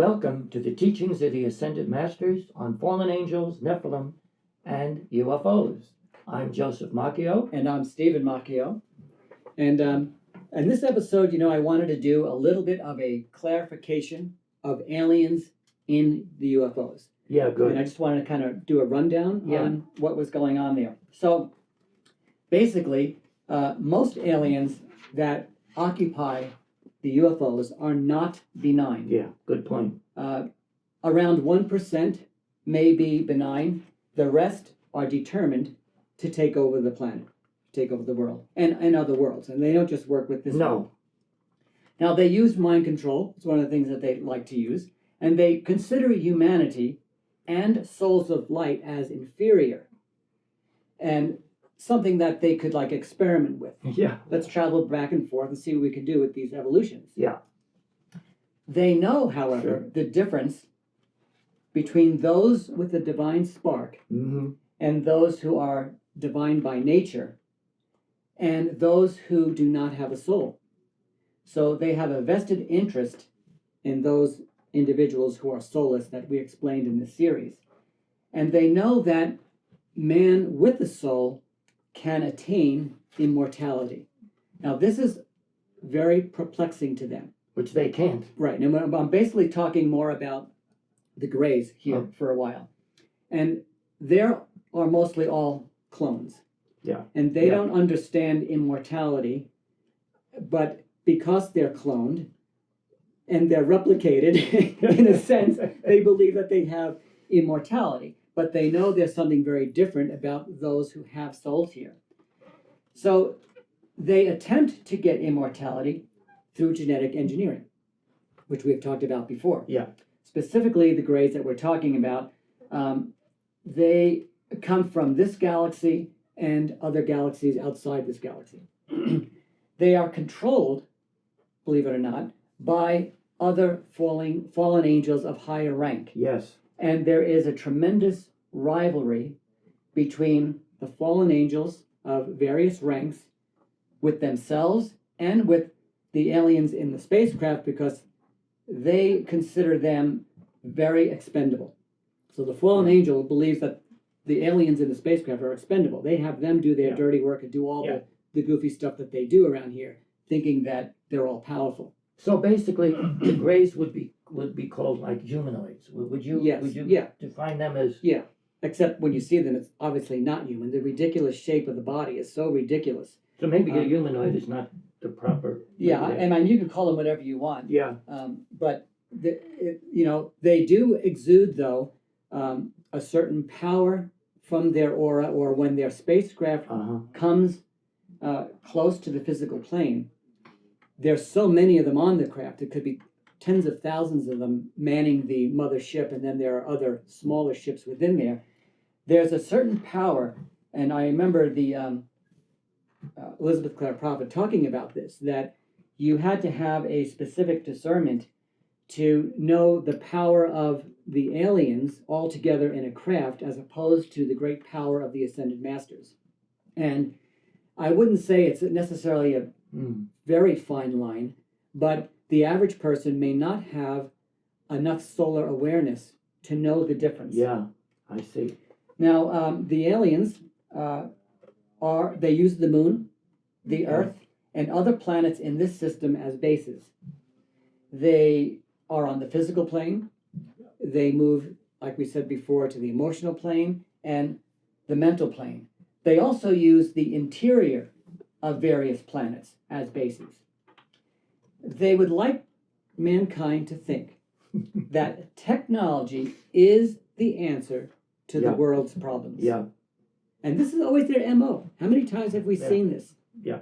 welcome to the teachings of the Ascended Masters on fallen angels, Nephilim, and UFOs. I'm Joseph Macchio. And I'm Stephen Macchio. And in this episode, I wanted to do a little bit of a clarification of aliens in the UFOs. Yeah, good. And I just wanted to kind of do a rundown on what was going on there. So basically, most aliens that occupy the UFOs are not benign. Yeah, good point. Around 1% may be benign. The rest are determined to take over the planet, take over the world, and other worlds. And they don't just work with this world. Now, they use mind control. It's one of the things that they like to use. And they consider humanity and souls of light as inferior and something that they could experiment with. Yeah. Let's travel back and forth and see what we can do with these evolutions. Yeah. They know, however, the difference between those with the divine spark and those who are divine by nature and those who do not have a soul. So they have a vested interest in those individuals who are soulless that we explained in this series. And they know that man with a soul can attain immortality. Now, this is very perplexing to them. Which they can't. Right. And I'm basically talking more about the Greys here for a while. And they are mostly all clones. Yeah. And they don't understand immortality, but because they're cloned and they're replicated, in a sense, they believe that they have immortality. But they know there's something very different about those who have souls here. So they attempt to get immortality through genetic engineering, which we've talked about before. Yeah. Specifically, the Greys that we're talking about, they come from this galaxy and other galaxies outside this galaxy. They are controlled, believe it or not, by other fallen angels of higher rank. Yes. And there is a tremendous rivalry between the fallen angels of various ranks with themselves and with the aliens in the spacecraft, because they consider them very expendable. So the fallen angel believes that the aliens in the spacecraft are expendable. They have them do their dirty work and do all the goofy stuff that they do around here, thinking that they're all powerful. So basically, the Greys would be called like humanoids. Would you define them as? Yeah, except when you see them, it's obviously not human. The ridiculous shape of the body is so ridiculous. So maybe a humanoid is not the proper. And you can call them whatever you want. Yeah. But they do exude, though, a certain power from their aura, or when their spacecraft comes close to the physical plane. There's so many of them on the craft. It could be tens of thousands of them manning the mother ship, and then there are other smaller ships within there. There's a certain power, and I remember the Elizabeth Clare Prophet talking about this, that you had to have a specific discernment to know the power of the aliens all together in a craft, as opposed to the great power of the Ascended Masters. And I wouldn't say it's necessarily a very fine line, but the average person may not have enough solar awareness to know the difference. Yeah, I see. Now, the aliens they use the moon, the Earth, and other planets in this system as bases. They are on the physical plane. They move, like we said before, to the emotional plane and the mental plane. They also use the interior of various planets as bases. They would like mankind to think that technology is the answer to the world's problems. Yeah. And this is always their MO. How many times have we seen this? Yeah.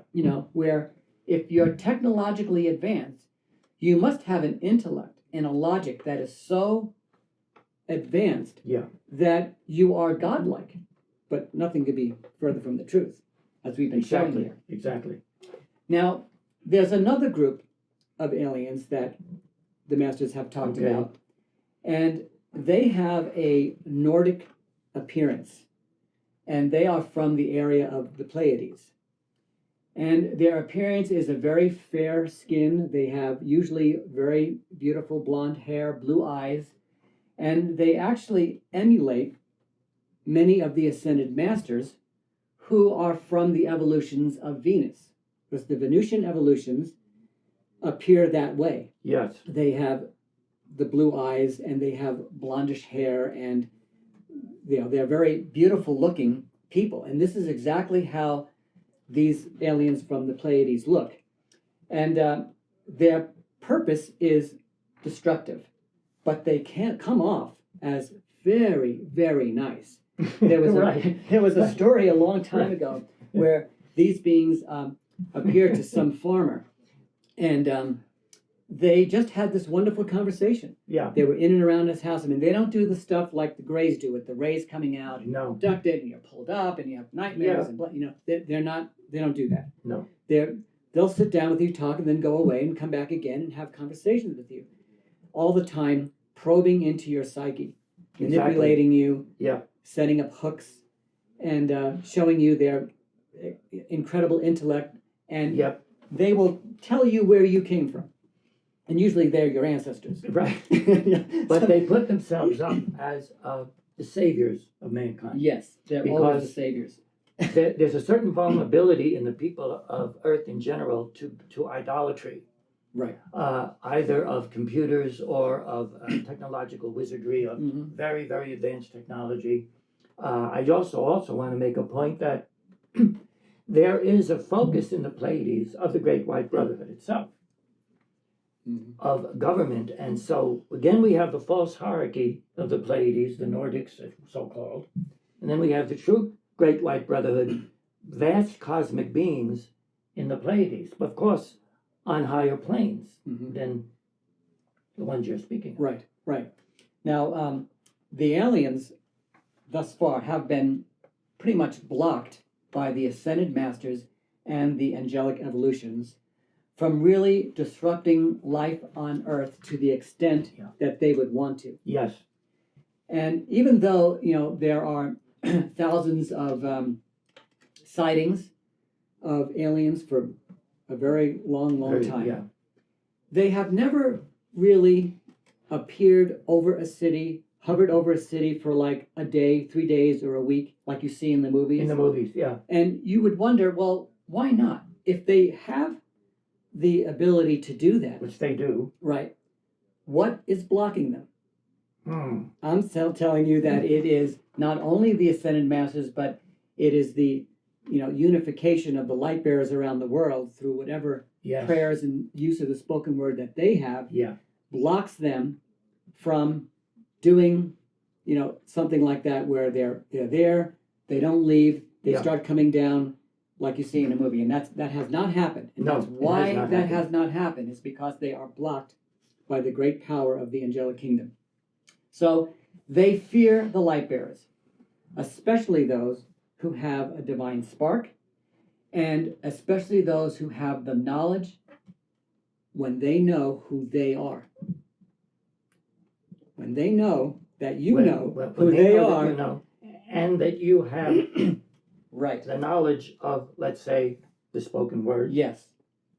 Where if you're technologically advanced, you must have an intellect and a logic that is so advanced that you are godlike. But nothing could be further from the truth, as we've been showing here. Exactly. Now, there's another group of aliens that the masters have talked about, and they have a Nordic appearance, and they are from the area of the Pleiades. And their appearance is a very fair skin. They have usually very beautiful blonde hair, blue eyes, and they actually emulate many of the ascended masters who are from the evolutions of Venus, because the Venusian evolutions appear that way. Yes. They have the blue eyes and they have blondish hair, and they're very beautiful looking people. And this is exactly how these aliens from the Pleiades look. And their purpose is destructive, but they can't come off as very, very nice. There was there was a story a long time ago where these beings appeared to some farmer, and they just had this wonderful conversation. Yeah. They were in and around his house. I mean, they don't do the stuff like the Greys do, with the rays coming out and No. you're abducted and you're pulled up and you have nightmares and they're not. They don't do that. No. They'll sit down with you, talk, and then go away and come back again and have conversations with you, all the time probing into your psyche, manipulating you, setting up hooks, and showing you their incredible intellect, and they will tell you where you came from. And usually they're your ancestors. Right. But they put themselves up as the saviors of mankind. Yes, they're always the saviors. There's a certain vulnerability in the people of Earth in general to idolatry. Right. Either of computers or of technological wizardry, of very, very advanced technology. I also want to make a point that there is a focus in the Pleiades of the Great White Brotherhood itself, of government. And so, again, we have the false hierarchy of the Pleiades, the Nordics, so-called. And then we have the true Great White Brotherhood, vast cosmic beings in the Pleiades, but of course, on higher planes than the ones you're speaking of. Right, right. Now, the aliens thus far have been pretty much blocked by the Ascended Masters and the angelic evolutions from really disrupting life on Earth to the extent that they would want to. Yes. And even though, there are thousands of sightings of aliens for a very long time, they have never really appeared over a city, hovered over a city for like a day, 3 days, or a week, like you see in the movies. In the movies, yeah. And you would wonder, well, why not? If they have the ability to do that, Which they do. right, what is blocking them? Hmm. I'm telling you that it is not only the Ascended Masters, but it is the unification of the light bearers around the world through whatever prayers and use of the spoken word that they have, blocks them from doing something like that, where they're there, they don't leave, they start coming down like you see in a movie. And that has not happened. And that's why that has not happened, is because they are blocked by the great power of the angelic kingdom. So they fear the light bearers, especially those who have a divine spark, and especially those who have the knowledge when they know who they are. When they know that you know who they are. And that you have right. the knowledge of, let's say, the spoken word. Yes,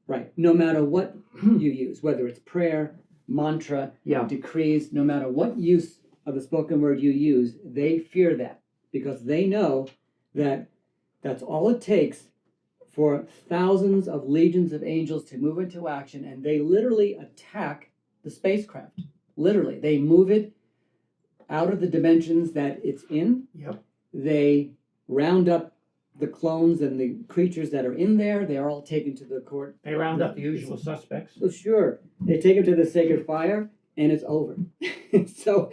right. No matter what you use, whether it's prayer, mantra, decrees, no matter what use of the spoken word you use, they fear that, because they know that that's all it takes for thousands of legions of angels to move into action, and they literally attack the spacecraft. Literally, they move it out of the dimensions that it's in. They round up the clones and the creatures that are in there. They are all taken to the court. They round up the usual suspects. Oh, sure. They take them to the sacred fire, and it's over. so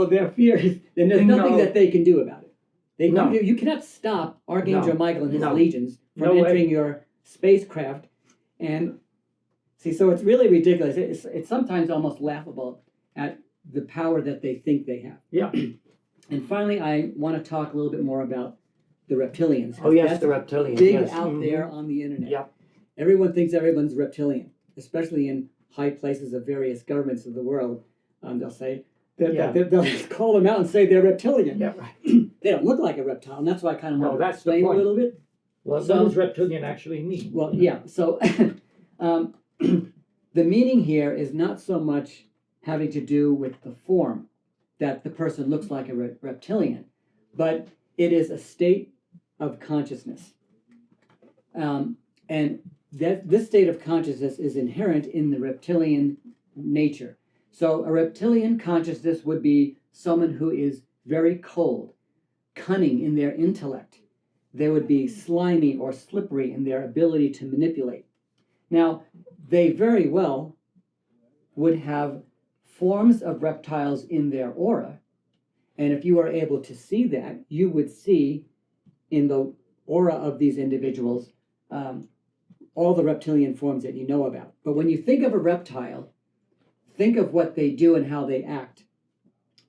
their fear is, and there's nothing that they can do about it. You cannot stop Archangel Michael and his legions from entering your spacecraft. And see, so it's really ridiculous. It's sometimes almost laughable at the power that they think they have. Yeah. And finally, I want to talk a little bit more about the reptilians. Oh, yes, the reptilians. Big out there on the internet. Yeah. Everyone thinks everyone's reptilian, especially in high places of various governments of the world. They'll say, they'll call them out and say they're reptilian. Yeah, right. They don't look like a reptile, and that's why I kind of want to that's explain a little bit. Well, So- what does reptilian actually mean? Well, yeah. So the meaning here is not so much having to do with the form that the person looks like a reptilian, but it is a state of consciousness. And that this state of consciousness is inherent in the reptilian nature. So a reptilian consciousness would be someone who is very cold, cunning in their intellect. They would be slimy or slippery in their ability to manipulate. Now, they very well would have forms of reptiles in their aura. And if you are able to see that, you would see in the aura of these individuals all the reptilian forms that you know about. But when you think of a reptile, think of what they do and how they act,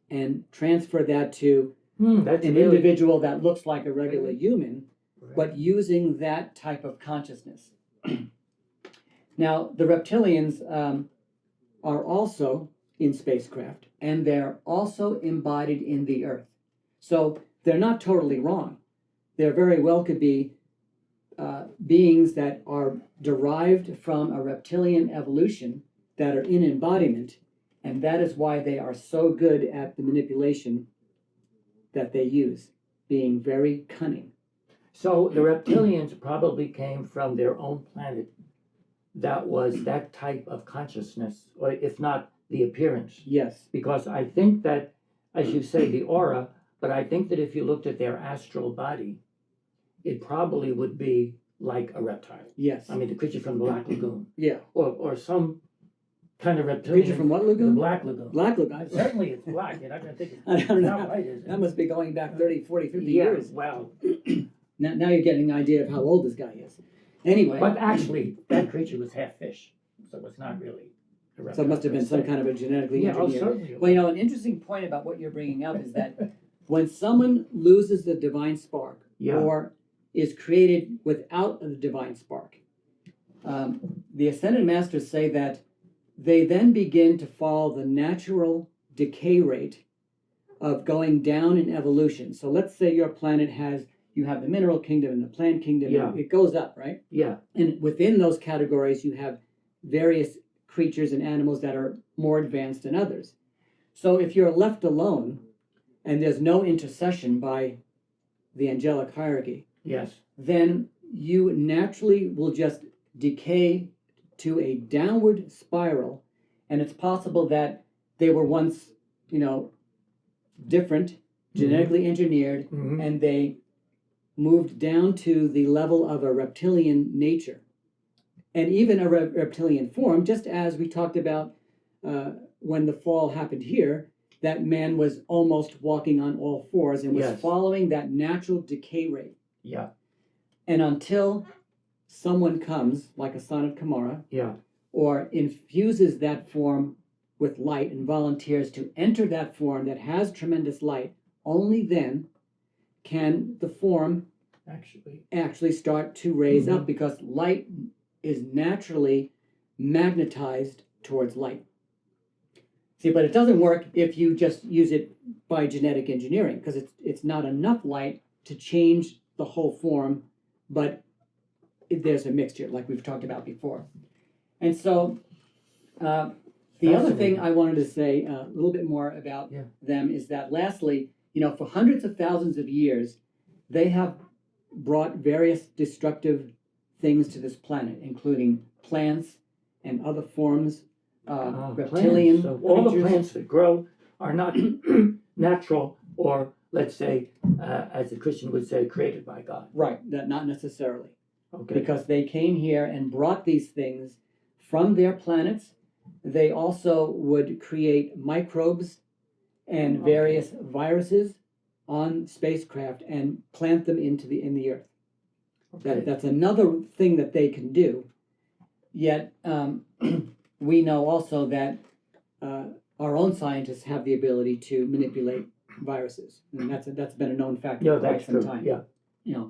and transfer that to That's an really individual that looks like a regular human, correct. but using that type of consciousness. Now, the reptilians are also in spacecraft, and they're also embodied in the Earth. So they're not totally wrong. There very well could be beings that are derived from a reptilian evolution that are in embodiment, and that is why they are so good at the manipulation that they use, being very cunning. So the reptilians probably came from their own planet that was that type of consciousness, or if not the appearance. Yes. Because I think that, as you say, the aura, but I think that if you looked at their astral body, it probably would be like a reptile. Yes. I mean, the creature from the Black Lagoon, Yeah. or some kind of reptilian. Creature from what The lagoon? Black Lagoon. Black lagoon. Certainly it's black. You're not going to think I it's don't not know. white, is it? That must be going back 30, 40, 50 Yeah, years. wow. Now you're getting an idea of how old this guy is. Anyway, But actually, that creature was half fish, so it's not really a reptile. so it must have been per some se. kind of a genetically Yeah, oh, engineered. certainly. Well, you know, an interesting point about what you're bringing up is that when someone loses the divine spark, Yeah. or is created without the divine spark, the Ascended Masters say that they then begin to follow the natural decay rate of going down in evolution. So let's say your planet you have the mineral kingdom and the plant kingdom, Yeah. and it goes up, right? Yeah, And within those categories, you have various creatures and animals that are more advanced than others. So if you're left alone and there's no intercession by the angelic hierarchy, yes. then you naturally will just decay to a downward spiral. And it's possible that they were once, different, genetically engineered, Mhm. and they moved down to the level of a reptilian nature. And even a reptilian form, just as we talked about when the fall happened here, that man was almost walking on all fours and was Yes. following that natural decay rate. Yeah, And until someone comes, like a son of Kamara, yeah. or infuses that form with light and volunteers to enter that form that has tremendous light, only then can the form actually start to raise up, because light is naturally magnetized towards light. See, but it doesn't work if you just use it by genetic engineering, because it's not enough light to change the whole form, but there's a mixture, like we've talked about before. And so the other thing I wanted to say a little bit more about them is that, lastly, for hundreds of thousands of years, they have brought various destructive things to this planet, including plants and other forms, reptilian plants. So all the creatures. plants that grow are not natural, or let's say, as a Christian would say, created by God. Right, that not necessarily. Okay. Because they came here and brought these things from their planets. They also would create microbes and various viruses on spacecraft and plant them in the earth. Okay. That's another thing that they can do. Yet we know also that our own scientists have the ability to manipulate viruses, and that's been a known fact for quite that's some true. time. Yeah.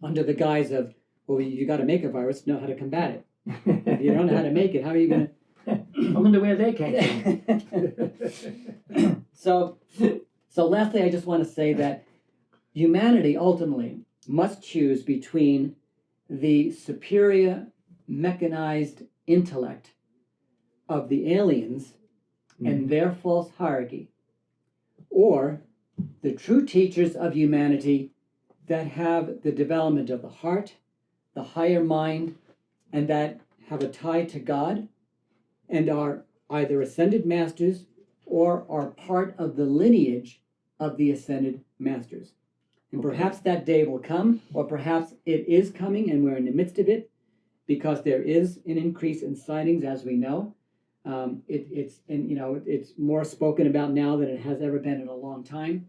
Under the guise of, well, you got to make a virus to know how to combat it. If you don't know how to make it, how are you going to? I wonder where they came from. So lastly, I just want to say that humanity ultimately must choose between the superior mechanized intellect of the aliens and their false hierarchy, or the true teachers of humanity that have the development of the heart, the higher mind, and that have a tie to God and are either ascended masters or are part of the lineage of the ascended masters. And perhaps that day will come, or perhaps it is coming and we're in the midst of it, because there is an increase in sightings, as we know. It's more spoken about now than it has ever been in a long time.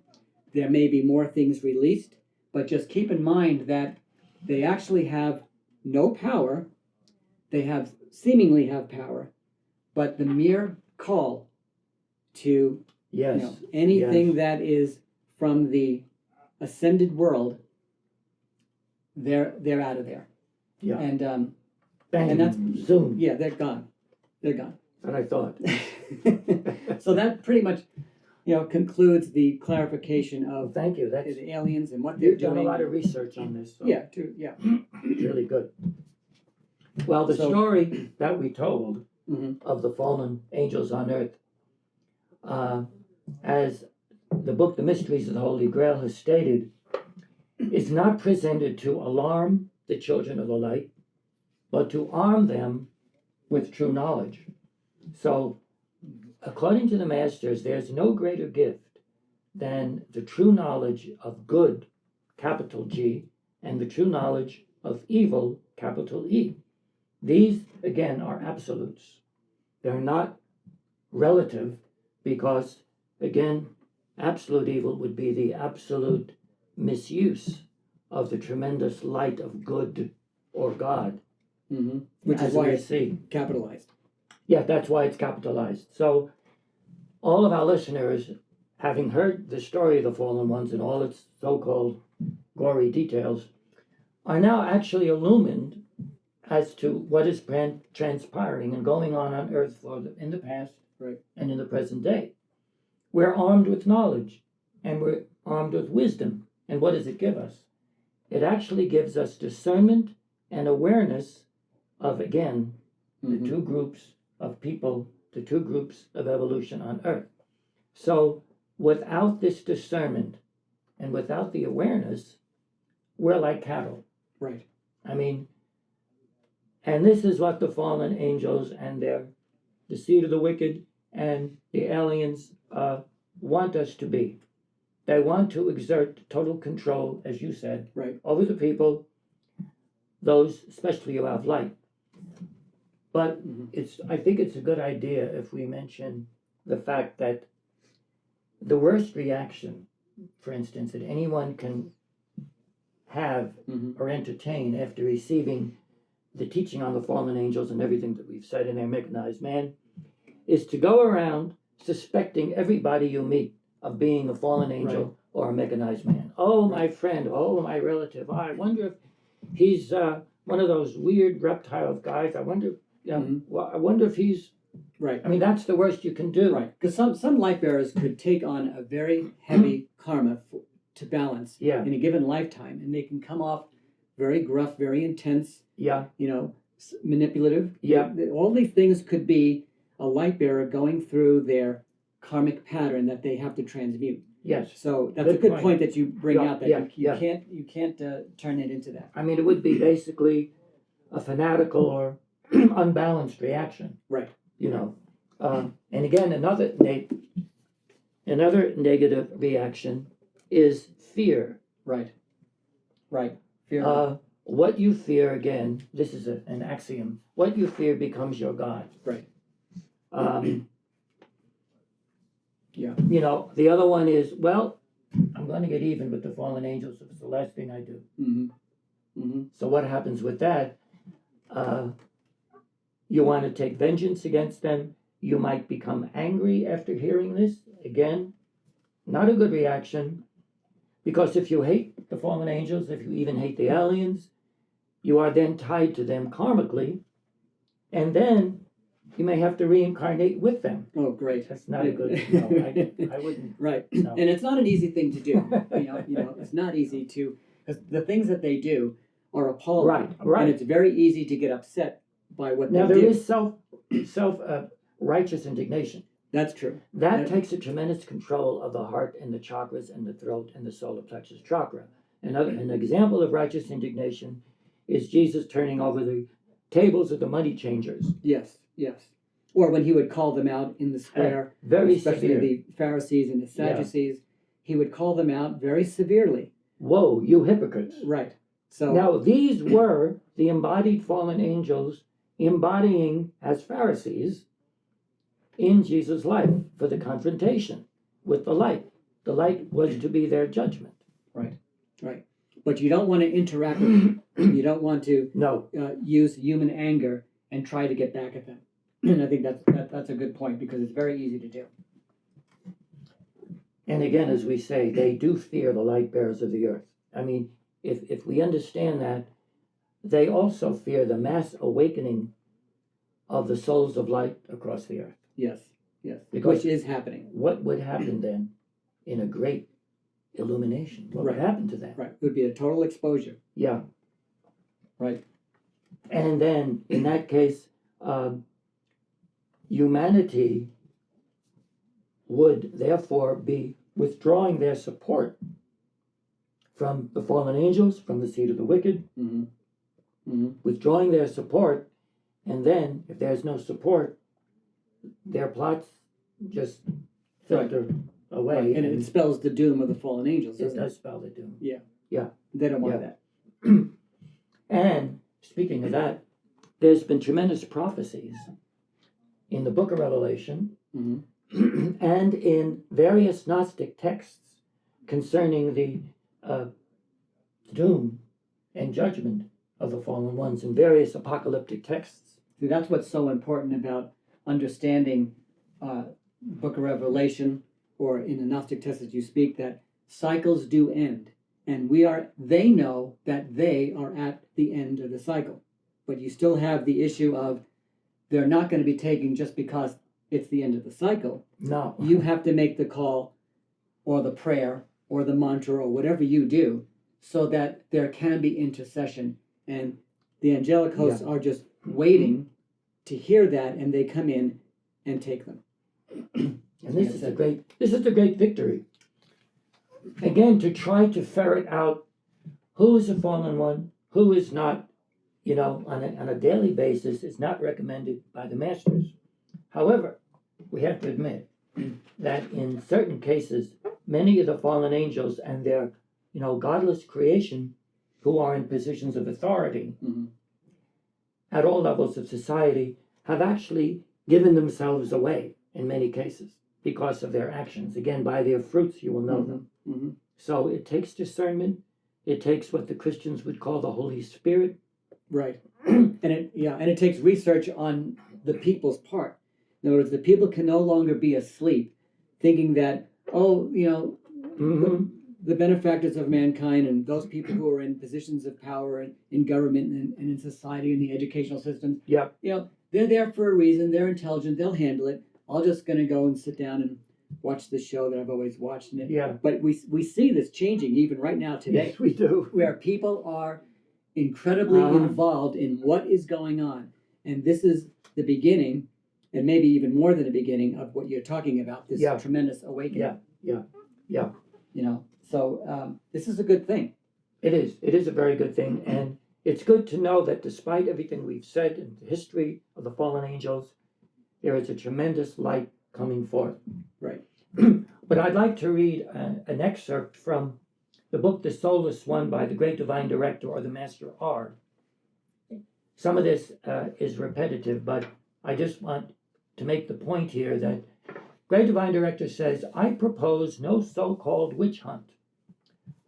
There may be more things released, but just keep in mind that they actually have no power. They seemingly have power, but the mere call to anything that is from the ascended world, they're out of there. Yeah. And and that's soon. Yeah, they're gone. They're gone. And I thought. So that pretty much, concludes the clarification of Thank you. That's the aliens and what they're you've done doing. a lot of research on this. So Yeah, it's really good. Well, the story that we told of the fallen angels on earth, as the book The Mysteries of the Holy Grail has stated, is not presented to alarm the children of the light, but to arm them with true knowledge. So, according to the masters, there's no greater gift than the true knowledge of good, capital G, and the true knowledge of evil, capital E. These, again, are absolutes. They're not relative because, again, absolute evil would be the absolute misuse of the tremendous light of good or God. Which is why it's capitalized. Yeah, that's why it's capitalized. So all of our listeners, having heard the story of the fallen ones and all its so-called gory details, are now actually illumined as to what is transpiring and going on Earth in the past and in the present day. We're armed with knowledge and we're armed with wisdom. And what does it give us? It actually gives us discernment and awareness of, again, the two groups of people, the two groups of evolution on Earth. So without this discernment and without the awareness, we're like cattle. Right. I mean, and this is what the fallen angels and the seed of the wicked and the aliens want us to be. They want to exert total control, as you said, over the people, those especially who have light. But I think it's a good idea if we mention the fact that the worst reaction, for instance, that anyone can have or entertain after receiving the teaching on the fallen angels and everything that we've said in their mechanized man, is to go around suspecting everybody you meet of being a fallen angel or a mechanized man. Oh, my friend. Oh, my relative. I wonder if he's one of those weird reptile guys. I wonder. I wonder if he's. Right. I mean, that's the worst you can do. Right. Because some light bearers could take on a very heavy karma to balance in a given lifetime, and they can come off very gruff, very intense. Yeah. Manipulative. Yeah. All these things could be a light bearer going through their karmic pattern that they have to transmute. Yes. So that's a good point that you bring out. That you can't turn it into that. I mean, it would be basically a fanatical or unbalanced reaction. Right. And again, another negative reaction is fear. Right. Fear. What you fear, again, this is an axiom. What you fear becomes your God. Right. The other one is, well, I'm going to get even with the fallen angels if it's the last thing I do. So what happens with that? You want to take vengeance against them. You might become angry after hearing this. Again, not a good reaction. Because if you hate the fallen angels, if you even hate the aliens, you are then tied to them karmically. And then you may have to reincarnate with them. Oh, great. That's not a good, I wouldn't. Right. No. And it's not an easy thing to do. It's not easy to because the things that they do are appalling. Right, right. And it's very easy to get upset by what Now they there do. is self righteous indignation. That's true. That takes a tremendous control of the heart and the chakras and the throat and the solar plexus chakra. An example of righteous indignation is Jesus turning over the tables of the money changers. Yes, yes. Or when he would call them out in the square, Very especially severe. the Pharisees and the Sadducees, he would call them out very severely. Whoa, you hypocrites. Right. So now these were the embodied fallen angels embodying as Pharisees in Jesus' life for the confrontation with the light. The light was to be their judgment. Right, right. But you don't want to interact with them. You don't want to use human anger and try to get back at them. And I think that's a good point, because it's very easy to do. And again, as we say, they do fear the light bearers of the earth. I mean, if we understand that, they also fear the mass awakening of the souls of light across the earth. Yes, yes. Because which is happening. What would happen then in a great illumination? What would happen to that? Right. It would be a total exposure. Yeah. Right. And then, in that case, humanity would therefore be withdrawing their support from the fallen angels, from the seed of the wicked, withdrawing their support, and then, if there's no support, their plots just filter away. Right. And it spells the doom of the fallen angels, doesn't it? It does spell the doom. Yeah. Yeah. They don't want that. And speaking of that, there's been tremendous prophecies in the book of Revelation and in various Gnostic texts concerning the doom and judgment of the fallen ones in various apocalyptic texts. See, that's what's so important about understanding book of Revelation, or in the Gnostic text as you speak, that cycles do end. And they know that they are at the end of the cycle. But you still have the issue of they're not going to be taken just because it's the end of the cycle. No. You have to make the call or the prayer or the mantra or whatever you do so that there can be intercession. And the angelic hosts are just waiting to hear that, and they come in and take them. And this is the great victory. Again, to try to ferret out who is a fallen one, who is not, on a daily basis, is not recommended by the masters. However, we have to admit that in certain cases, many of the fallen angels and their, godless creation, who are in positions of authority at all levels of society, have actually given themselves away in many cases because of their actions. Again, by their fruits you will know them. So it takes discernment. It takes what the Christians would call the Holy Spirit. Right. And it takes research on the people's part. In other words, the people can no longer be asleep thinking that, the benefactors of mankind and those people who are in positions of power in government and in society and the educational systems, they're there for a reason. They're intelligent. They'll handle it. I'm just going to go and sit down and watch the show that I've always watched. But we see this changing even right now today. Yes, we do. Where people are incredibly involved in what is going on. And this is the beginning, and maybe even more than the beginning, of what you're talking about, this tremendous awakening. Yeah. So this is a good thing. It is. It is a very good thing. And it's good to know that despite everything we've said in the history of the fallen angels, there is a tremendous light coming forth. Right. But I'd like to read an excerpt from the book The Soulless One by the great divine director, or the Master R. Some of this is repetitive, but I just want to make the point here that great divine director says, I propose no so-called witch hunt.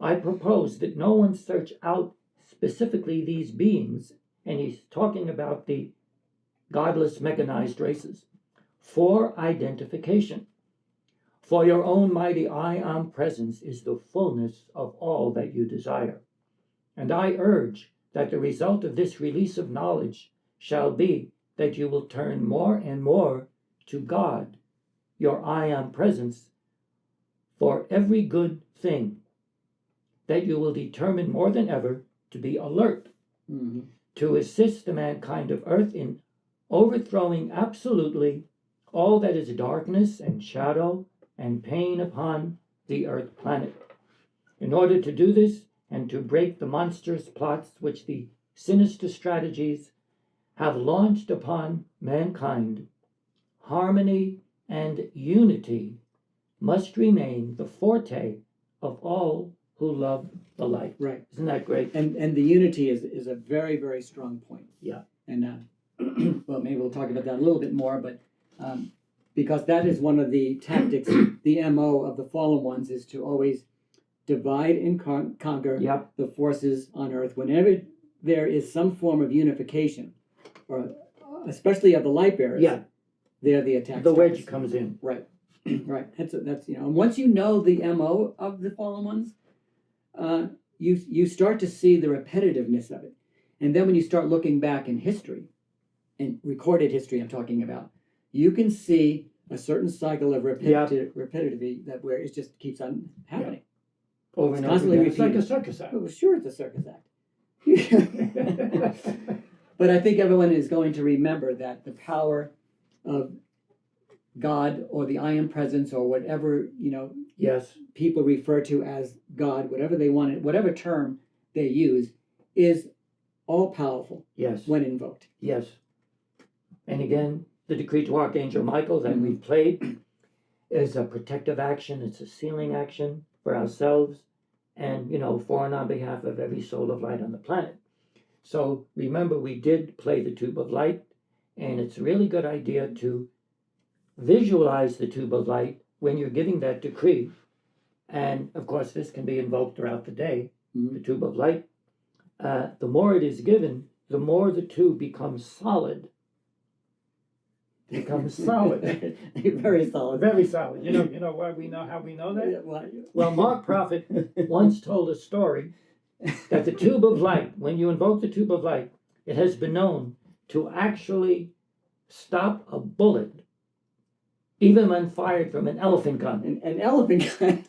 I propose that no one search out specifically these beings, and he's talking about the godless mechanized races, for identification. For your own mighty I Am presence is the fullness of all that you desire. And I urge that the result of this release of knowledge shall be that you will turn more and more to God, your I Am presence, for every good thing that you will determine more than ever to be alert, to assist the mankind of Earth in overthrowing absolutely all that is darkness and shadow and pain upon the Earth planet. In order to do this, and to break the monstrous plots which the sinister strategies have launched upon mankind, harmony and unity must remain the forte of all who love the light. Right. Isn't that great? And the unity is a very, very strong point. Yeah. And well, maybe we'll talk about that a little bit more, but because that is one of the tactics, the MO of the fallen ones is to always divide and conquer Yep. the forces on Earth. Whenever there is some form of unification, or especially of the light bearers, Yeah. they're the attack. The wedge comes in. Right. Right. That's and once you know the MO of the fallen ones, you start to see the repetitiveness of it. And then when you start looking back in history, in recorded history I'm talking about, you can see a certain cycle of repetitivity that where it just keeps on happening. Over and over Constantly again. It's like a repeated. circus act. Oh, sure, it's a circus act. But I think everyone is going to remember that the power of God or the I Am Presence or whatever, Yes. people refer to as God, whatever they want it, whatever term they use, is all powerful Yes. when invoked. Yes. And again, the decree to Archangel Michael that we've played is a protective action. It's a sealing action for ourselves and, for and on behalf of every soul of light on the planet. So remember, we did play the tube of light, and it's a really good idea to visualize the tube of light when you're giving that decree. And of course, this can be invoked throughout the day, the tube of light. The more it is given, the more the tube becomes solid. It becomes solid. Very solid. Very solid. You know why we know how we know that? Yeah, Well, Mark Prophet once told a story that the tube of light, when you invoke the tube of light, it has been known to actually stop a bullet, even when fired from an elephant gun. An elephant gun.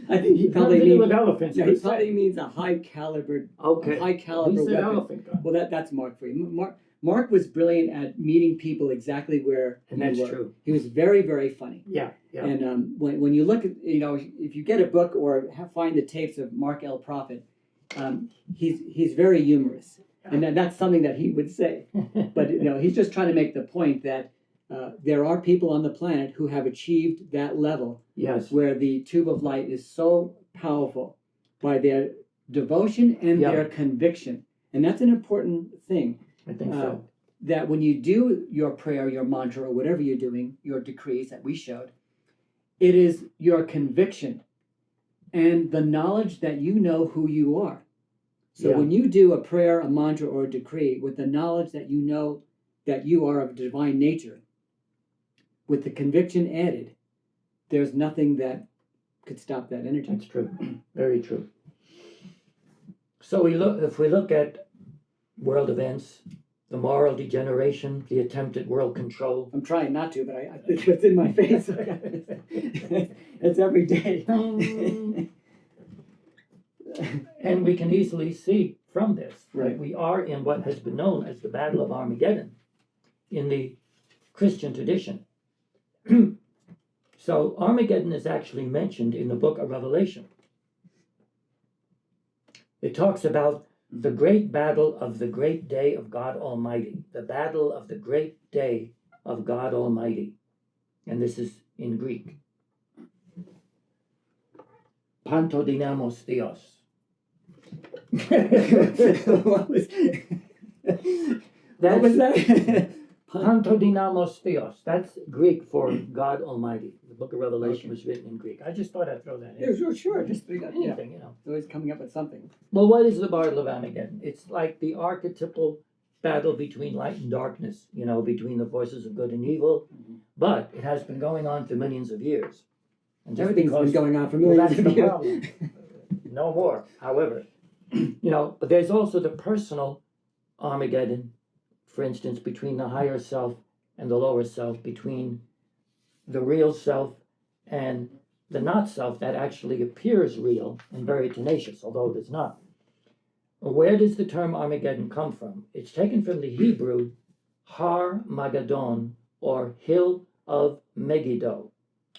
I think he probably Nothing to do means with elephants. he probably means a high caliber. Okay. High caliber He said weapon. elephant gun. Well, that's Mark for you. Mark was brilliant at meeting people exactly where And you that's were. true. He was very, very funny. Yeah. And when you look at, if you get a book or find the tapes of Mark L. Prophet, he's very humorous, and that's something that he would say. But he's just trying to make the point that there are people on the planet who have achieved that level, Yes. where the tube of light is so powerful by their devotion and their conviction, and that's an important thing. I think so. That when you do your prayer, your mantra, or whatever you're doing, your decrees that we showed, it is your conviction and the knowledge that you know who you are. So when you do a prayer, a mantra, or a decree with the knowledge that you know that you are of divine nature, with the conviction added, there's nothing that could stop that energy. That's true. Very true. So if we look at world events, the moral degeneration, the attempted world control. I'm trying not to, but it's in my face. It's every day. And we can easily see from this Right. that we are in what has been known as the Battle of Armageddon in the Christian tradition. So Armageddon is actually mentioned in the book of Revelation. It talks about the great battle of the great day of God Almighty. The battle of the great day of God Almighty. And this is in Greek. Pantodynamos Theos. What was that? Pantodynamos Theos. That's Greek for God Almighty. The book of Revelation was written in Greek. I just thought I'd throw that in. Yeah, sure. Just Anything. It's always coming up with something. Well, what is the Battle of Armageddon? It's like the archetypal battle between light and darkness, between the forces of good and evil. But it has been going on for millions of years. And just Everything's been going on for millions that's of the years. problem. No more, however. But there's also the personal Armageddon, for instance, between the higher self and the lower self, between the real self and the not self that actually appears real and very tenacious, although it is not. Where does the term Armageddon come from? It's taken from the Hebrew Har Magadon, or Hill of Megiddo,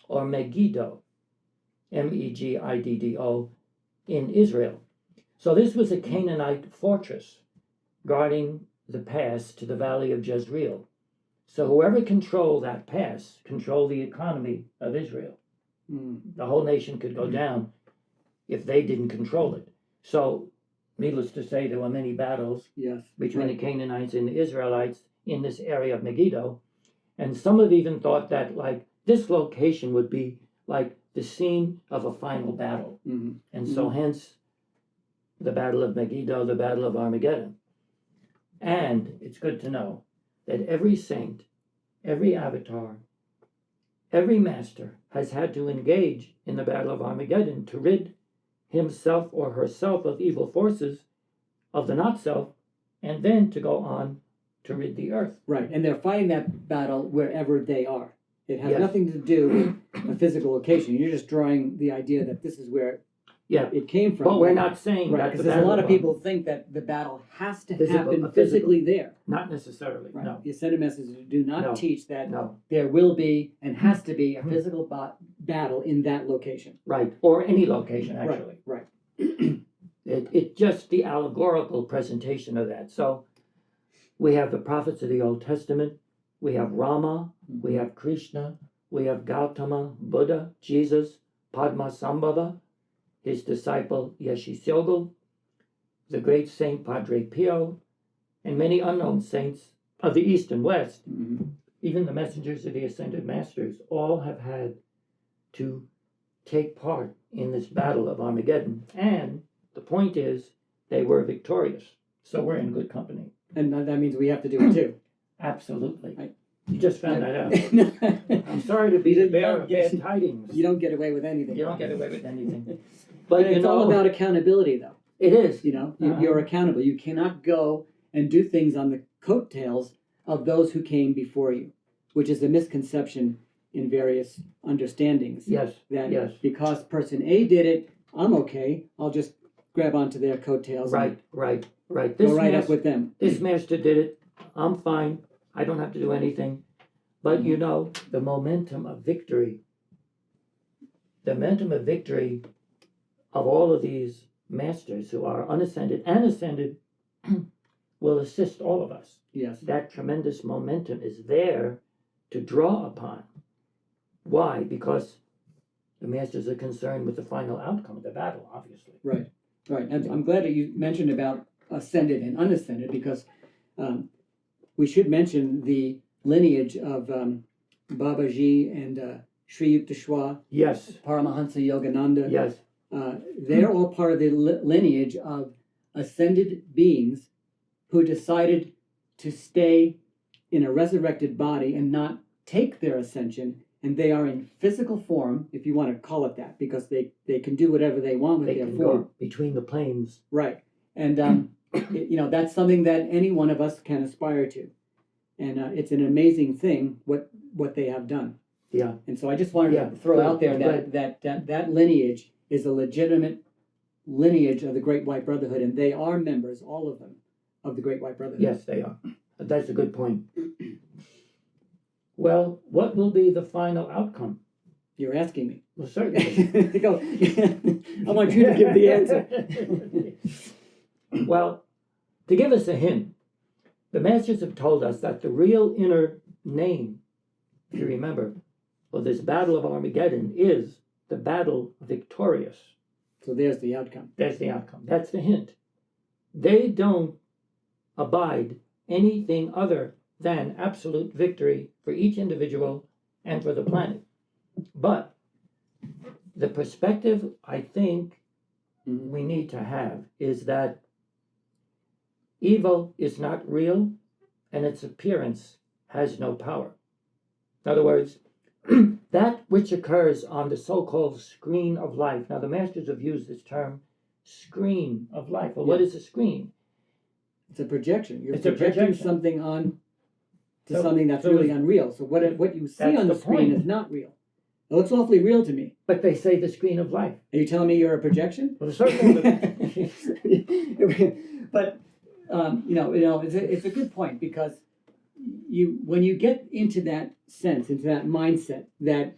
or Megiddo, Megiddo, in Israel. So this was a Canaanite fortress guarding the pass to the valley of Jezreel. So whoever controlled that pass controlled the economy of Israel. The whole nation could go down if they didn't control it. So, needless to say, there were many battles between the Canaanites and the Israelites in this area of Megiddo. And some have even thought that, like, this location would be like the scene of a final battle. And so hence the Battle of Megiddo, the Battle of Armageddon. And it's good to know that every saint, every avatar, every master has had to engage in the Battle of Armageddon to rid himself or herself of evil forces of the not self, and then to go on to rid the earth. Right, and they're fighting that battle wherever they are. It has nothing to do with a physical location. You're just drawing the idea that this is where it came from. But we're not saying that because there's a lot of people think that the battle has to happen physically there. Not necessarily, no. The ascended messages do not teach that No. there will be and has to be a physical battle in that location. Right, or any location, actually. Right. It's just the allegorical presentation of that. So we have the prophets of the Old Testament, we have Rama, we have Krishna, we have Gautama, Buddha, Jesus, Padmasambhava, his disciple Yeshisogal, the great saint Padre Pio, and many unknown saints of the East and West. Even the messengers of the Ascended Masters all have had to take part in this Battle of Armageddon. And the point is, they were victorious. So we're in good company. And that means we have to do it too. Absolutely. You just found that out. I'm sorry to be the bearer of bad tidings. You don't get away with anything. You don't get away with anything. But it's all about accountability, though. It is. You're accountable. You cannot go and do things on the coattails of those who came before you, which is a misconception in various understandings. Yes. That because person A did it, I'm okay. I'll just grab onto their coattails. Right. Go right up with them. This master did it. I'm fine. I don't have to do anything. But the momentum of victory, of all of these masters who are unascended and ascended will assist all of us. Yes. That tremendous momentum is there to draw upon. Why? Because the masters are concerned with the final outcome of the battle, obviously. Right. And I'm glad that you mentioned about ascended and unascended, because we should mention the lineage of Babaji and Sri Yukteswar. Yes. Paramahansa Yogananda. Yes. They're all part of the lineage of ascended beings who decided to stay in a resurrected body and not take their ascension, and they are in physical form, if you want to call it that, because they can do whatever they want with their form. Go between the planes. Right. And that's something that any one of us can aspire to. And it's an amazing thing what they have done. Yeah. And so I just wanted to throw out there that lineage is a legitimate lineage of the Great White Brotherhood, and they are members, all of them, of the Great White Brotherhood. Yes, they are. That's a good point. Well, what will be the final outcome? You're asking me. Well, certainly. Go. I want you to give the answer. Well, to give us a hint, the masters have told us that the real inner name, if you remember, of this Battle of Armageddon is the battle victorious. So there's the outcome. That's the outcome. That's the hint. They don't abide anything other than absolute victory for each individual and for the planet. But the perspective I think we need to have is that evil is not real and its appearance has no power. In other words, that which occurs on the so-called screen of life. Now, the masters have used this term, screen of life. Well, what is a screen? It's a projection. You're It's a projecting projection. something on to something that's really unreal. So what you see on the screen is not real. It looks awfully real to me. But they say the screen of life. Are you telling me you're a projection? Well, certainly. But it's a good point, because when you get into that sense, into that mindset that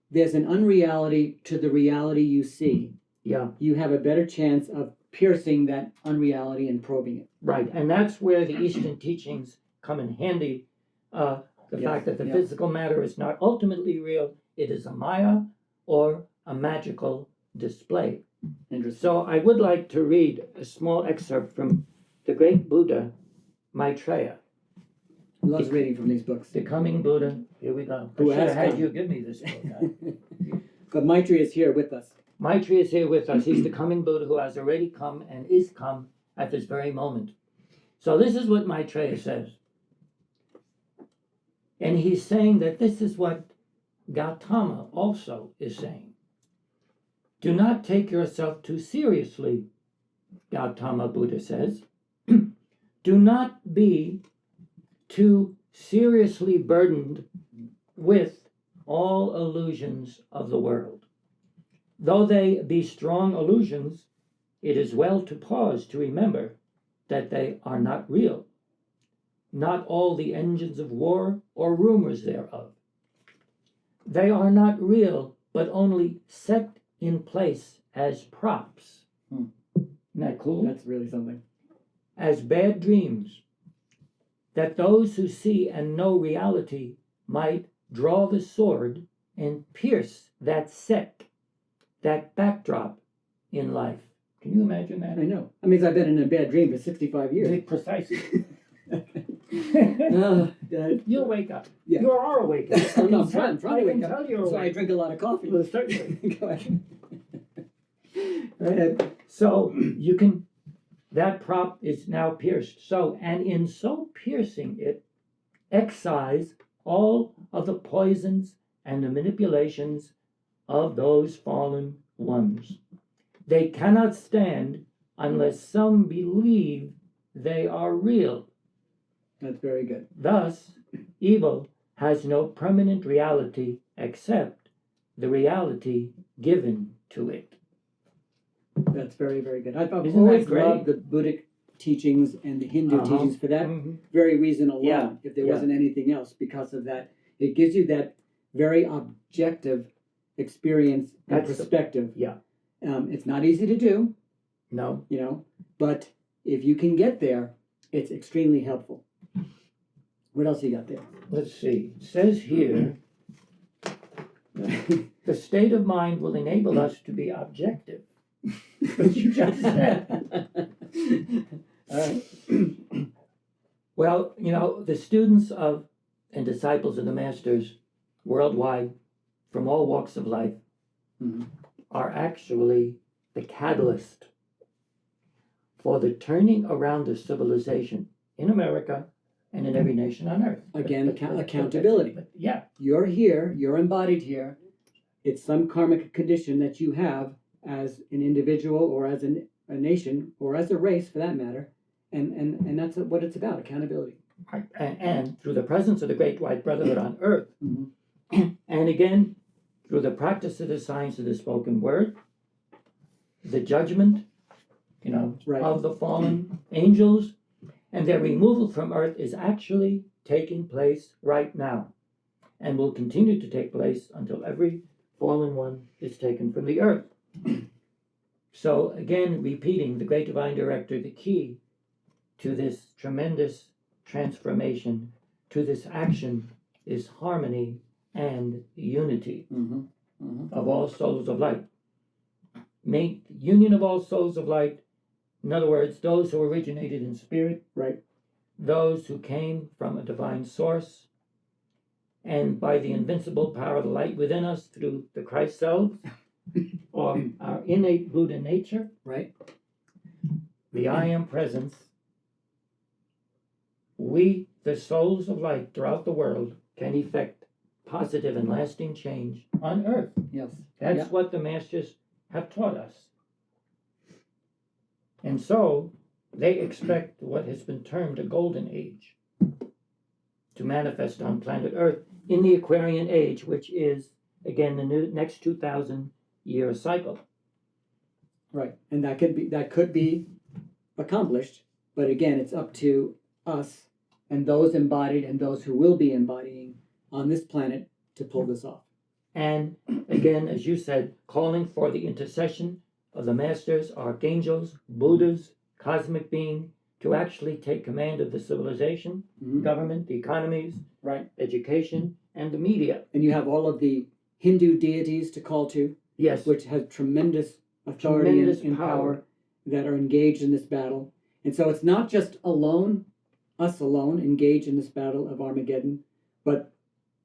there's an unreality to the reality you see, Yeah, you have a better chance of piercing that unreality and probing it. right. And that's where the Eastern teachings come in handy. The Yes, fact that the yeah. physical matter is not ultimately real, it is a Maya or a magical display. Interesting. So I would like to read a small excerpt from the great Buddha Maitreya. He loves reading from these books. The coming Buddha. Here we go. I Who should have has had come. you give me this book. But Maitri is here with us. Maitreya is here with us. He's the coming Buddha who has already come and is come at this very moment. So this is what Maitreya says. And he's saying that this is what Gautama also is saying. Do not take yourself too seriously, Gautama Buddha says. Do not be too seriously burdened with all illusions of the world. Though they be strong illusions, it is well to pause to remember that they are not real, not all the engines of war or rumors thereof. They are not real, but only set in place as props. Isn't that cool? That's really something. As bad dreams, that those who see and know reality might draw the sword and pierce that set, that backdrop in life. Can you imagine that? I know. That means I've been in a bad dream for 65 years. Precisely. Dad. You'll wake up. Yeah. You are awake. I'm not trying to I wake can up. tell you're So I awake. drink a lot of coffee. Well, certainly. Go ahead. Go ahead. So you can, that prop is now pierced. So, and in so piercing it, excise all of the poisons and the manipulations of those fallen ones. They cannot stand unless some believe they are real. That's very good. Thus, evil has no permanent reality except the reality given to it. That's very, very good. I've Isn't always that great? loved the Buddhic teachings and the Hindu teachings for that Mhm. very reason alone, Yeah, if there yeah. wasn't anything else, because of that. It gives you that very objective experience and That's the- perspective. yeah. It's not easy to do, No. but if you can get there, it's extremely helpful. What else you got there? Let's see. It says here, the state of mind will enable us to be objective. What you just said. All right. Well, the students of and disciples of the masters worldwide from all walks of life Mhm. are actually the catalyst for the turning around of civilization in America and in every nation on earth. Again, accountability. Yeah, You're here, you're embodied here. It's some karmic condition that you have as an individual or as a nation or as a race for that matter. And that's what it's about, accountability. right. And through the presence of the Great White Brotherhood on earth, Mhm. and again, through the practice of the science of the spoken word, the judgment, Right. of the fallen angels, and their removal from earth is actually taking place right now and will continue to take place until every fallen one is taken from the earth. So again, repeating the great divine director, the key to this tremendous transformation, to this action, is harmony and unity Mhm. Mhm. of all souls of light. Make union of all souls of light. In other words, those who originated in spirit, Right. those who came from a divine source, and by the invincible power of the light within us through the Christ selves, or our innate Buddha nature, Right. the I Am presence, we, the souls of light throughout the world, can effect positive and lasting change on earth. Yes. That's Yeah. what the masters have taught us. And so they expect what has been termed a golden age to manifest on planet Earth in the Aquarian age, which is again the next 2,000-year cycle. Right, and that could be accomplished, but again, it's up to us and those embodied and those who will be embodying on this planet to pull this off. And again, as you said, calling for the intercession of the masters, archangels, Buddhas, cosmic being, to actually take command of the civilization, government, the economies, right, education, and the media. And you have all of the Hindu deities to call to, yes, which have tremendous authority and power that are engaged in this battle. And so it's not just us alone, engaged in this battle of Armageddon, but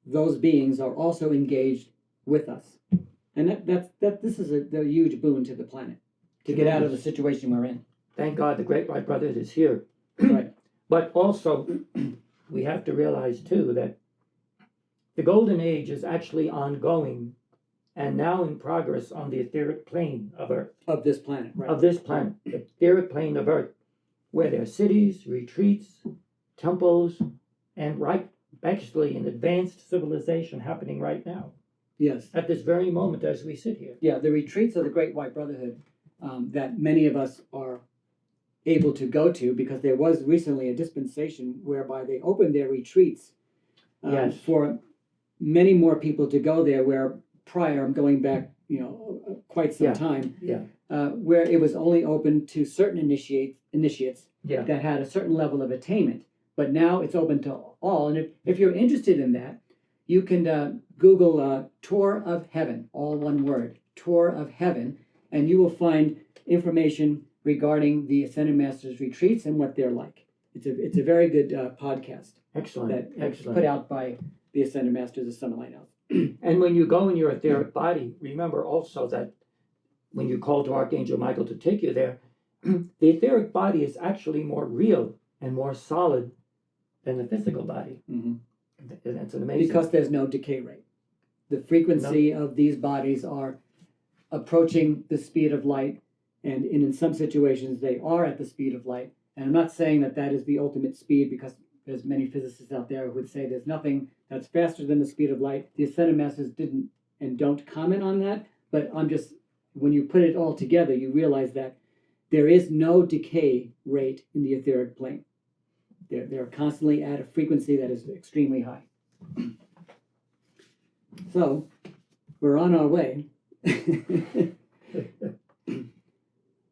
those beings are also engaged with us. And this is a huge boon to the planet, to get out of the situation we're in. Thank God the Great White Brotherhood is here. Right. But also, we have to realize too that the Golden Age is actually ongoing and now in progress on the etheric plane of Earth. Of this planet, right. Of this planet, the etheric plane of Earth, where there are cities, retreats, temples, and actually an advanced civilization happening right now. Yes. At this very moment as we sit here. Yeah, the retreats of the Great White Brotherhood that many of us are able to go to, because there was recently a dispensation whereby they opened their retreats for many more people to go there, where prior, I'm going back, quite some time, where it was only open to certain initiates that had a certain level of attainment. But now it's open to all. And if you're interested in that, you can Google Tour of Heaven, all one word, Tour of Heaven, and you will find information regarding the Ascended Masters retreats and what they're like. It's a very good podcast. Excellent. Excellent. Put out by the Ascended Masters of Summit Lighthouse. And when you go in your etheric body, remember also that when you call to Archangel Michael to take you there, the etheric body is actually more real and more solid than the physical body. Mm-hmm. That's an amazing. Because there's no decay rate. The frequency of these bodies are approaching the speed of light, and in some situations they are at the speed of light. And I'm not saying that is the ultimate speed, because there's many physicists out there who would say there's nothing that's faster than the speed of light. The Ascended Masters didn't and don't comment on that, but when you put it all together, you realize that there is no decay rate in the etheric plane. They're constantly at a frequency that is extremely high. So, we're on our way.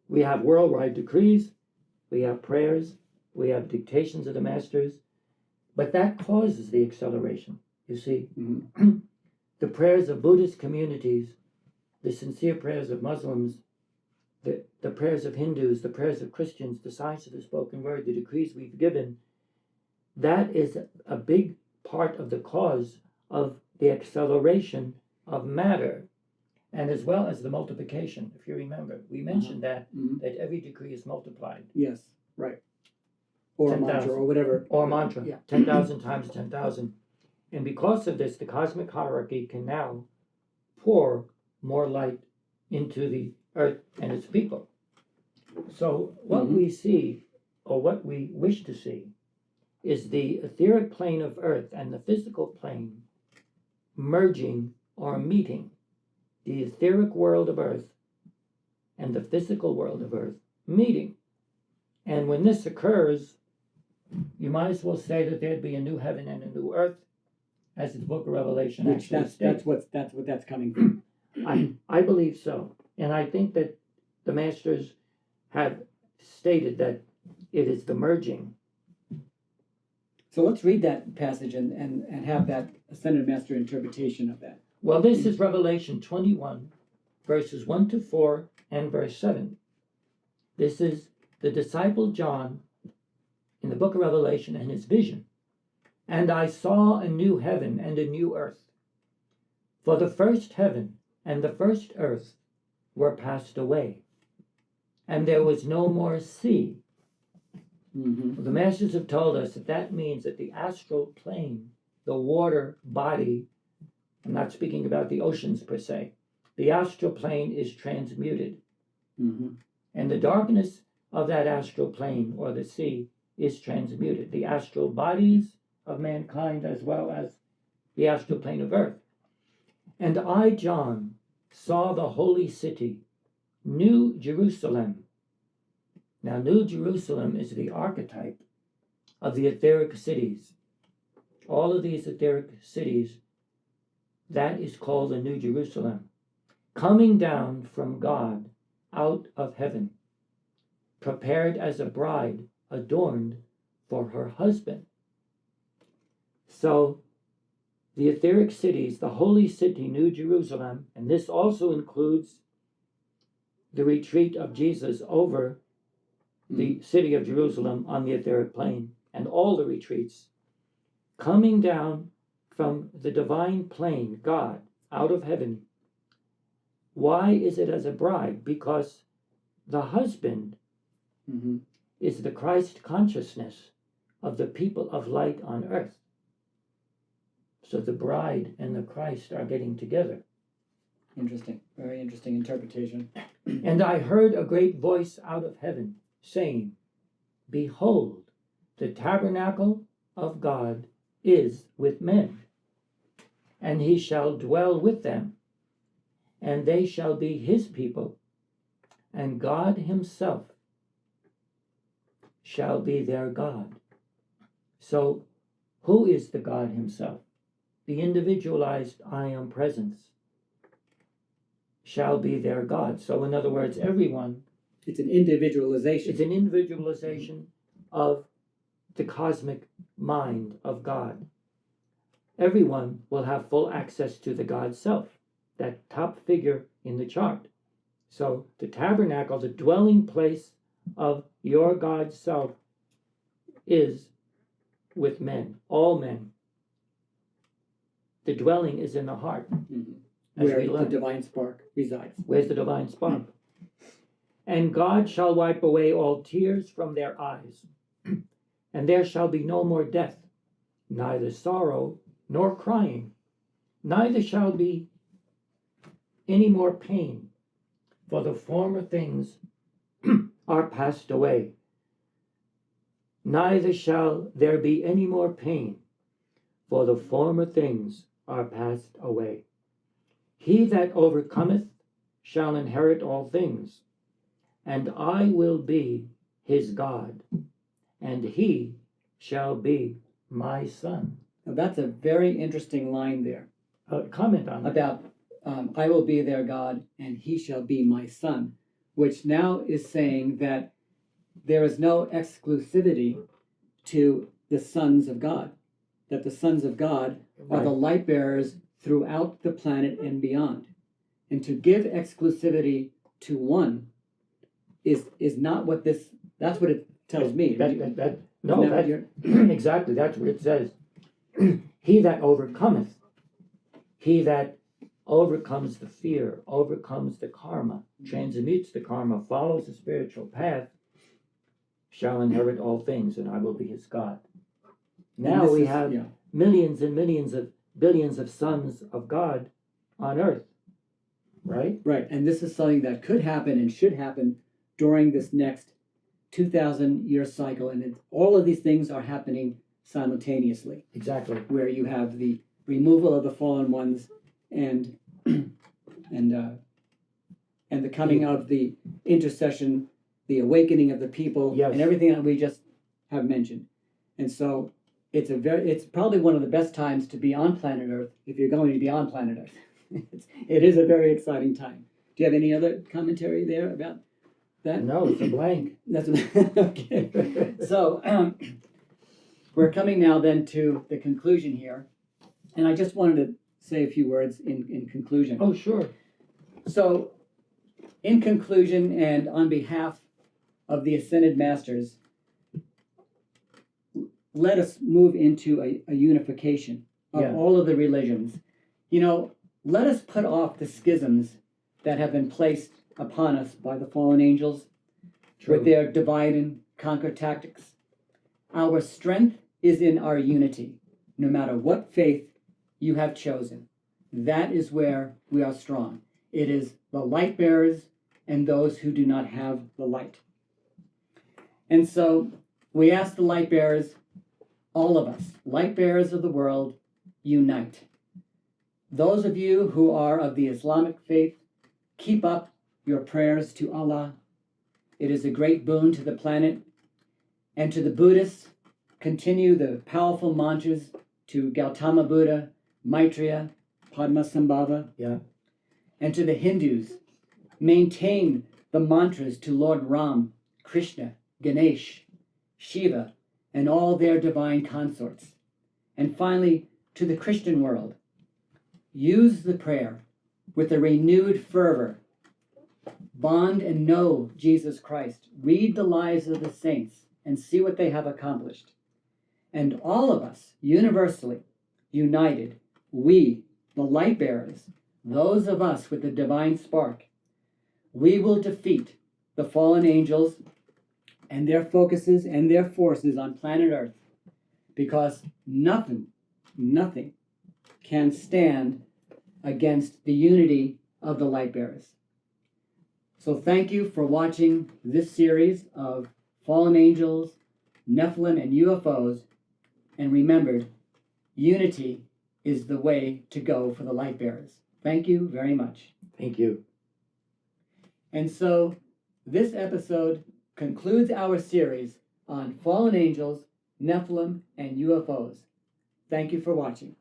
We have worldwide decrees, we have prayers, we have dictations of the masters, but that causes the acceleration. You see, the prayers of Buddhist communities, the sincere prayers of Muslims, the prayers of Hindus, the prayers of Christians, the signs of the spoken word, the decrees we've given, that is a big part of the cause of the acceleration of matter, and as well as the multiplication. If you remember, we mentioned that every decree is multiplied. Yes, right. Or 10, a mantra, or whatever. Or a mantra, 10,000 times 10,000. And because of this, the cosmic hierarchy can now pour more light into the earth and its people. So what we see, or what we wish to see, is the etheric plane of earth and the physical plane merging or meeting. The etheric world of earth and the physical world of earth meeting. And when this occurs, you might as well say that there'd be a new heaven and a new earth, as the book of Revelation actually states. That's what that's coming from. I believe so. And I think that the masters have stated that it is the merging. So let's read that passage and have that Ascended Master interpretation of that. Well, this is Revelation 21, verses 1 to 4 and verse 7. This is the disciple John in the book of Revelation and his vision. And I saw a new heaven and a new earth. For the first heaven and the first earth were passed away, and there was no more sea. The masters have told us that means that the astral plane, the water body, I'm not speaking about the oceans per se, the astral plane is transmuted. And the darkness of that astral plane, or the sea, is transmuted. The astral bodies of mankind, as well as the astral plane of earth. And I, John, saw the holy city, New Jerusalem. Now, New Jerusalem is the archetype of the etheric cities. All of these etheric cities, that is called the New Jerusalem, coming down from God out of heaven, prepared as a bride adorned for her husband. So, the etheric cities, the holy city, New Jerusalem, and this also includes the retreat of Jesus over the city of Jerusalem on the etheric plane, and all the retreats, coming down from the divine plane, God, out of heaven. Why is it as a bride? Because the husband is the Christ consciousness of the people of light on earth. So the bride and the Christ are getting together. Interesting. Very interesting interpretation. And I heard a great voice out of heaven saying, Behold, the tabernacle of God is with men, and he shall dwell with them, and they shall be his people, and God himself shall be their God. So, who is the God himself? The individualized I am presence shall be their God. So, in other words, everyone. It's an individualization. It's an individualization of the cosmic mind of God. Everyone will have full access to the God self, that top figure in the chart. So the tabernacle, the dwelling place of your God self, is with men, all men. The dwelling is in the heart. Where the divine spark resides. Where's the divine spark? And God shall wipe away all tears from their eyes, and there shall be no more death, neither sorrow nor crying, neither shall be any more pain, for the former things are passed away. Neither shall there be any more pain, for the former things are passed away. He that overcometh shall inherit all things, and I will be his God, and he shall be my son. Now that's a very interesting line there. Comment on that. About I will be their God, and he shall be my son, which now is saying that there is no exclusivity to the sons of God, that the sons of God are the light bearers throughout the planet and beyond. And to give exclusivity to one is not what this, that's what it tells me. Exactly, that's what it says. He that overcometh, he that overcomes the fear, overcomes the karma, transmutes the karma, follows the spiritual path, shall inherit all things, and I will be his God. Now we have millions and millions of billions of sons of God on earth, right? Right, and this is something that could happen and should happen during this next 2,000-year cycle, and all of these things are happening simultaneously. Exactly. Where you have the removal of the fallen ones and the coming of the intercession, the awakening of the people, and everything that we just have mentioned. And so it's probably one of the best times to be on planet Earth if you're going to be on planet Earth. It is a very exciting time. Do you have any other commentary there about that? No, it's a blank. That's okay. So we're coming now then to the conclusion here, and I just wanted to say a few words in conclusion. Oh, sure. So, in conclusion, and on behalf of the Ascended Masters, let us move into a unification of all of the religions. You know, let us put off the schisms that have been placed upon us by the fallen angels with their divide and conquer tactics. Our strength is in our unity, no matter what faith you have chosen. That is where we are strong. It is the light bearers and those who do not have the light. And so we ask the light bearers, all of us, light bearers of the world, unite. Those of you who are of the Islamic faith, keep up your prayers to Allah. It is a great boon to the planet. And to the Buddhists, continue the powerful mantras to Gautama Buddha, Maitreya, Padmasambhava. Yeah. And to the Hindus, maintain the mantras to Lord Ram, Krishna, Ganesh, Shiva, and all their divine consorts. And finally, to the Christian world, use the prayer with a renewed fervor. Bond and know Jesus Christ. Read the lives of the saints and see what they have accomplished. And all of us, universally, united, we, the light bearers, those of us with the divine spark, we will defeat the fallen angels and their focuses and their forces on planet Earth, because nothing can stand against the unity of the light bearers. So thank you for watching this series of fallen angels, Nephilim, and UFOs. And remember, unity is the way to go for the light bearers. Thank you very much. Thank you. And so this episode concludes our series on fallen angels, Nephilim, and UFOs. Thank you for watching.